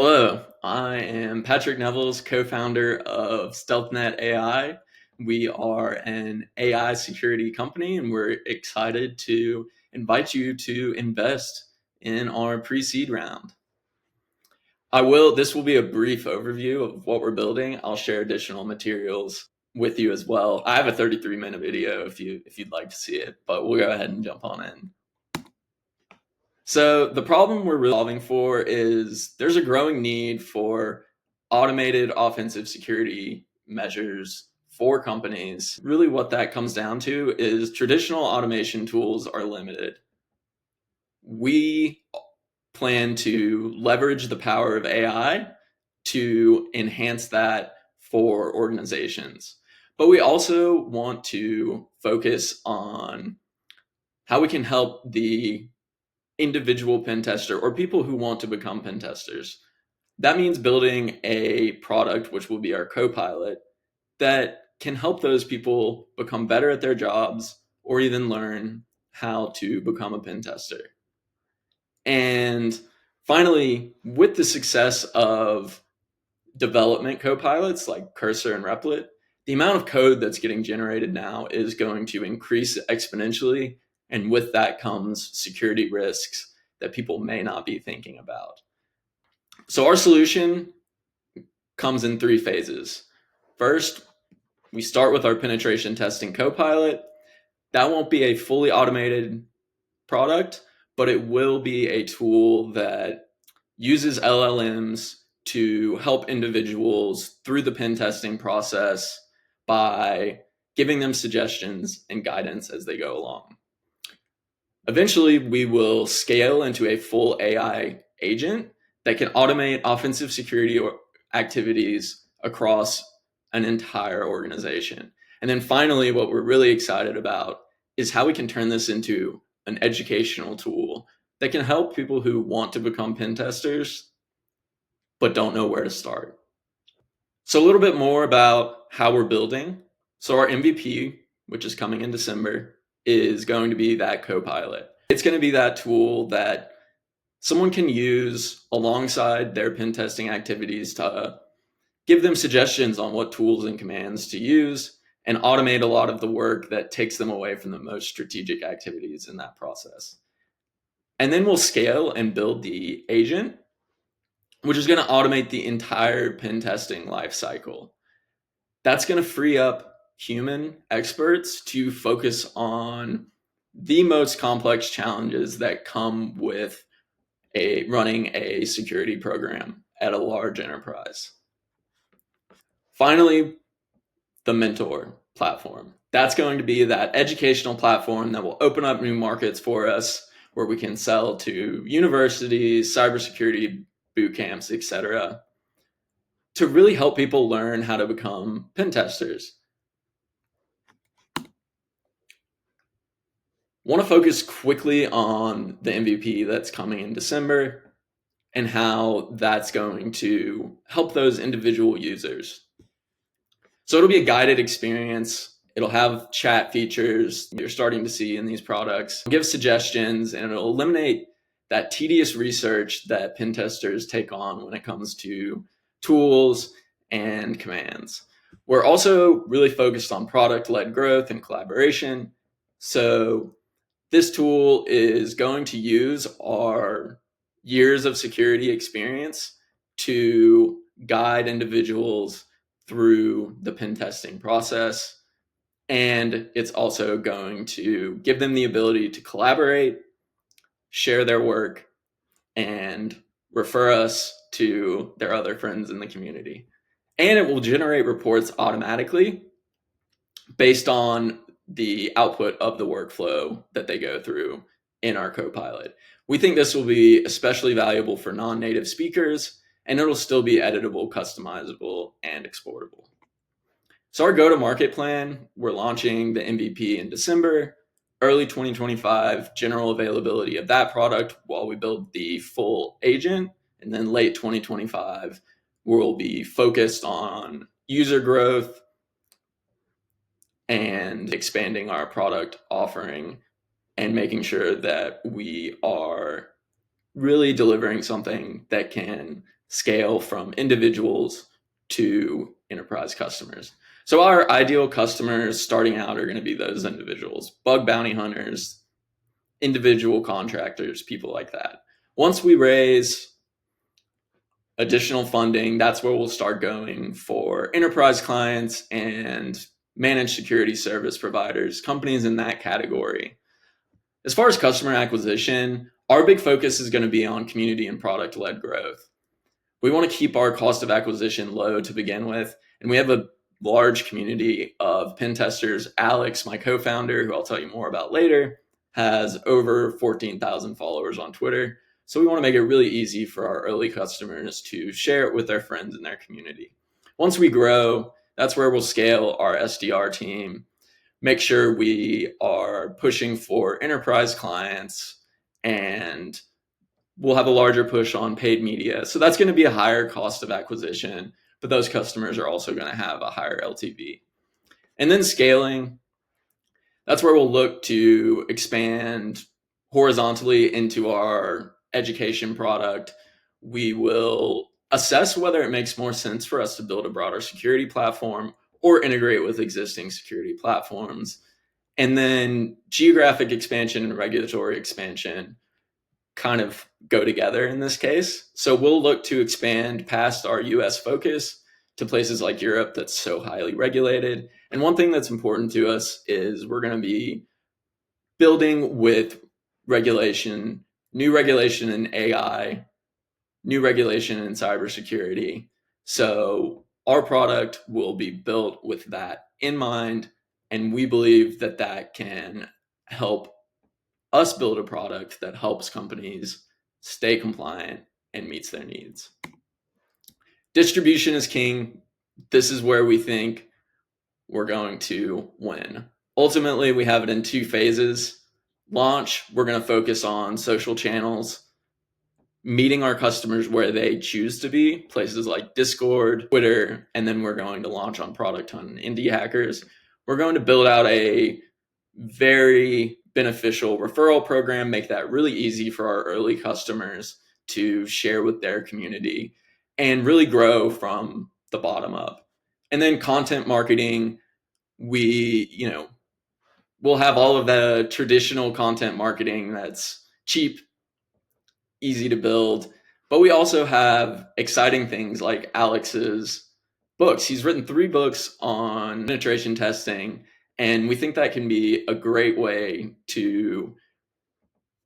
Hello, I am Patrick Nevels, co-founder of StealthNet AI. We are an AI security company, and we're excited to invite you to invest in our pre-seed round. This will be a brief overview of what we're building. I'll share additional materials with you as well. I have a 33-minute video if you'd like to see it, but we'll go ahead and jump on in. So the problem we're resolving for is there's a growing need for automated offensive security measures for companies. Really what that comes down to is traditional automation tools are limited. We plan to leverage the power of AI to enhance that for organizations. But we also want to focus on how we can help the individual pen tester or people who want to become pen testers. That means building a product, which will be our Copilot, that can help those people become better at their jobs or even learn how to become a pen tester. And finally, with the success of development copilots like Cursor and Replit, the amount of code that's getting generated now is going to increase exponentially. And with that comes security risks that people may not be thinking about. So our solution comes in 3 phases. First, we start with our penetration testing copilot. That won't be a fully automated product, but it will be a tool that uses LLMs to help individuals through the pen testing process by giving them suggestions and guidance as they go along. Eventually, we will scale into a full AI agent that can automate offensive security activities across an entire organization. And then finally, what we're really excited about is how we can turn this into an educational tool that can help people who want to become pen testers but don't know where to start. So a little bit more about how we're building. So our MVP, which is coming in December, is going to be that Copilot. It's going to be that tool that someone can use alongside their pen testing activities to give them suggestions on what tools and commands to use and automate a lot of the work that takes them away from the most strategic activities in that process. And then we'll scale and build the agent, which is going to automate the entire pen testing life cycle. That's going to free up human experts to focus on the most complex challenges that come with running a security program at a large enterprise. Finally, the Mentor platform. That's going to be that educational platform that will open up new markets for us where we can sell to universities, cybersecurity boot camps, etc., to really help people learn how to become pen testers. Want to focus quickly on the MVP that's coming in December and how that's going to help those individual users. So it'll be a guided experience. It'll have chat features you're starting to see in these products, give suggestions, and it'll eliminate that tedious research that pen testers take on when it comes to tools and commands. We're also really focused on product-led growth and collaboration. So this tool is going to use our years of security experience to guide individuals through the pen testing process. And it's also going to give them the ability to collaborate, share their work, and refer us to their other friends in the community. And it will generate reports automatically based on the output of the workflow that they go through in our Copilot. We think this will be especially valuable for non-native speakers, and it'll still be editable, customizable, and exportable. So our go-to-market plan, we're launching the MVP in December, early 2025, general availability of that product while we build the full agent, and then late 2025, we'll be focused on user growth and expanding our product offering and making sure that we are really delivering something that can scale from individuals to enterprise customers. So our ideal customers starting out are going to be those individuals, bug bounty hunters, individual contractors, people like that. Once we raise additional funding, that's where we'll start going for enterprise clients and managed security service providers, companies in that category. As far as customer acquisition, our big focus is going to be on community and product-led growth. We want to keep our cost of acquisition low to begin with, and we have a large community of pen testers. Alex, my co-founder, who I'll tell you more about later, has over 14,000 followers on Twitter. So we want to make it really easy for our early customers to share it with their friends in their community. Once we grow, that's where we'll scale our SDR team, make sure we are pushing for enterprise clients, and we'll have a larger push on paid media. So that's going to be a higher cost of acquisition, but those customers are also going to have a higher LTV. And then scaling, that's where we'll look to expand horizontally into our education product. We will assess whether it makes more sense for us to build a broader security platform or integrate with existing security platforms. And then geographic expansion and regulatory expansion kind of go together in this case. So we'll look to expand past our US focus to places like Europe that's so highly regulated. And one thing that's important to us is we're going to be building with regulation, new regulation in AI, new regulation in cybersecurity. So our product will be built with that in mind, and we believe that that can help us build a product that helps companies stay compliant and meets their needs. Distribution is king. This is where we think we're going to win. Ultimately, we have it in 2 phases. Launch, we're going to focus on social channels, meeting our customers where they choose to be, places like Discord, Twitter, and then we're going to launch on Product Hunt and Indie Hackers. We're going to build out a very beneficial referral program, make that really easy for our early customers to share with their community and really grow from the bottom up. And then content marketing, we'll have all of the traditional content marketing that's cheap, easy to build, but we also have exciting things like Alex's books. He's written 3 books on penetration testing, and we think that can be a great way to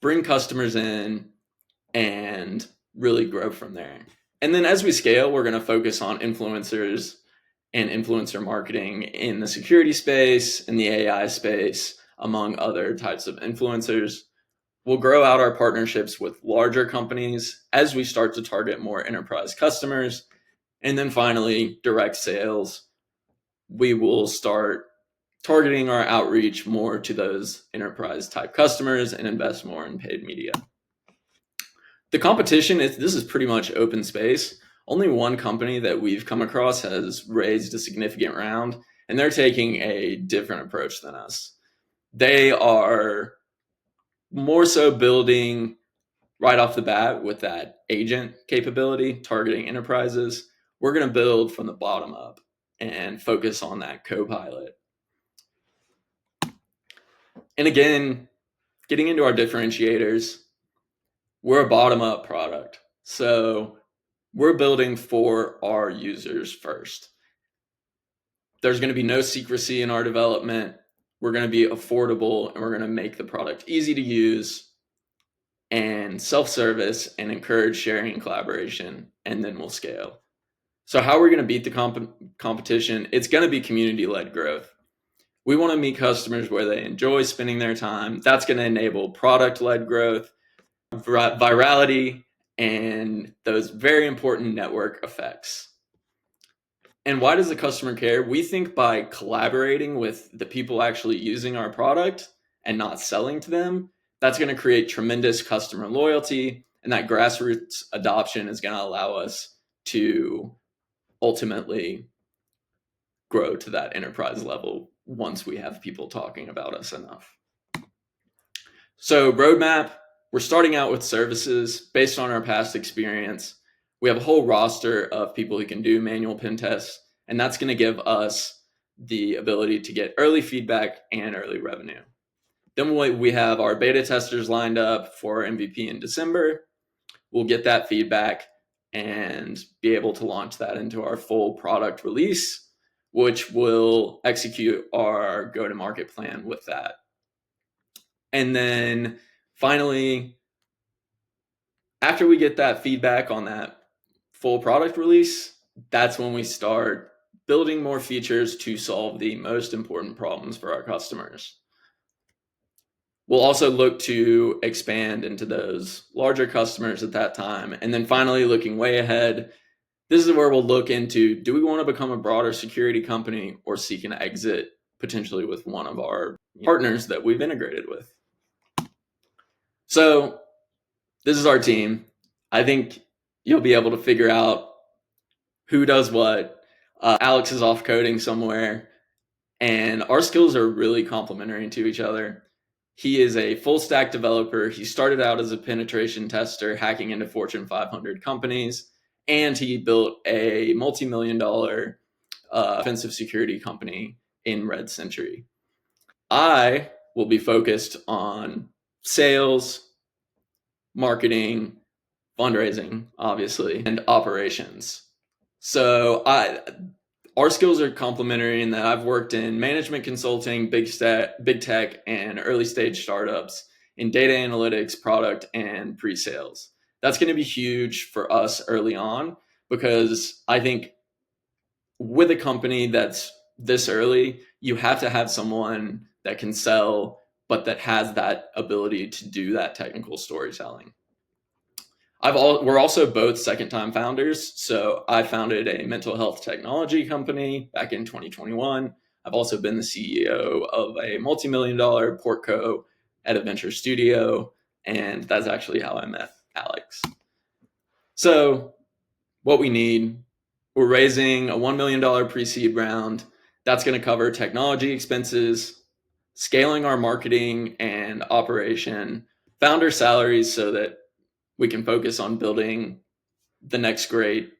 bring customers in and really grow from there. And then as we scale, we're going to focus on influencers and influencer marketing in the security space, in the AI space, among other types of influencers. We'll grow out our partnerships with larger companies as we start to target more enterprise customers. And then finally, direct sales. We will start targeting our outreach more to those enterprise type customers and invest more in paid media. The competition, this is pretty much open space. Only one company that we've come across has raised a significant round, and they're taking a different approach than us. They are more so building right off the bat with that agent capability, targeting enterprises. We're going to build from the bottom up and focus on that co-pilot. And again, getting into our differentiators, we're a bottom-up product. So we're building for our users first. There's going to be no secrecy in our development. We're going to be affordable, and we're going to make the product easy to use and self-service and encourage sharing and collaboration, and then we'll scale. So how are we going to beat the competition? It's going to be community-led growth. We want to meet customers where they enjoy spending their time. That's going to enable product-led growth, virality, and those very important network effects. And why does the customer care? We think by collaborating with the people actually using our product and not selling to them, that's going to create tremendous customer loyalty, and that grassroots adoption is going to allow us to ultimately grow to that enterprise level once we have people talking about us enough. So roadmap, we're starting out with services based on our past experience. We have a whole roster of people who can do manual pen tests, and that's going to give us the ability to get early feedback and early revenue. Then we have our beta testers lined up for MVP in December. We'll get that feedback and be able to launch that into our full product release, which will execute our go-to-market plan with that. And then finally, after we get that feedback on that full product release, that's when we start building more features to solve the most important problems for our customers. We'll also look to expand into those larger customers at that time. And then finally, looking way ahead, this is where we'll look into, do we want to become a broader security company or seek an exit potentially with one of our partners that we've integrated with? So this is our team. I think you'll be able to figure out who does what. Alex is off coding somewhere, and our skills are really complementary to each other. He is a full stack developer. He started out as a penetration tester, hacking into Fortune 500 companies, and he built a multi-million-dollar offensive security company in Red Century. I will be focused on sales, marketing, fundraising, obviously, and operations. So our skills are complementary in that I've worked in management consulting, big tech, and early stage startups in data analytics, product, and pre-sales. That's going to be huge for us early on, because I think with a company that's this early, you have to have someone that can sell, but that has that ability to do that technical storytelling. We're also both second-time founders. So I founded a mental health technology company back in 2021. I've also been the CEO of a multi-million-dollar portco at a venture studio, and that's actually how I met Alex. So what we need, we're raising a $1 million pre-seed round. That's going to cover technology expenses, scaling our marketing and operation, founder salaries so that we can focus on building the next great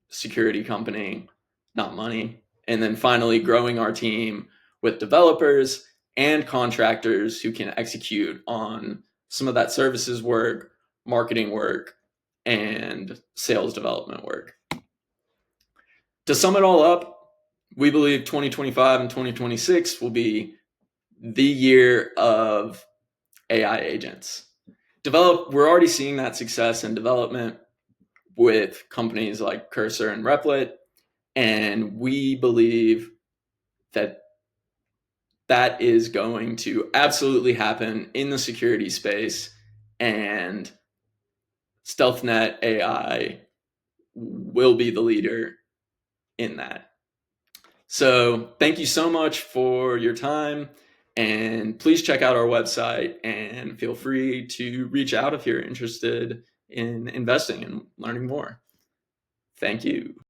security company, not money. And then finally, growing our team with developers and contractors who can execute on some of that services work, marketing work, and sales development work. To sum it all up, we believe 2025 and 2026 will be the year of AI agents. We're already seeing that success in development with companies like Cursor and Replit, and we believe that that is going to absolutely happen in the security space, and StealthNet AI will be the leader in that. So thank you so much for your time, and please check out our website and feel free to reach out if you're interested in investing and learning more. Thank you.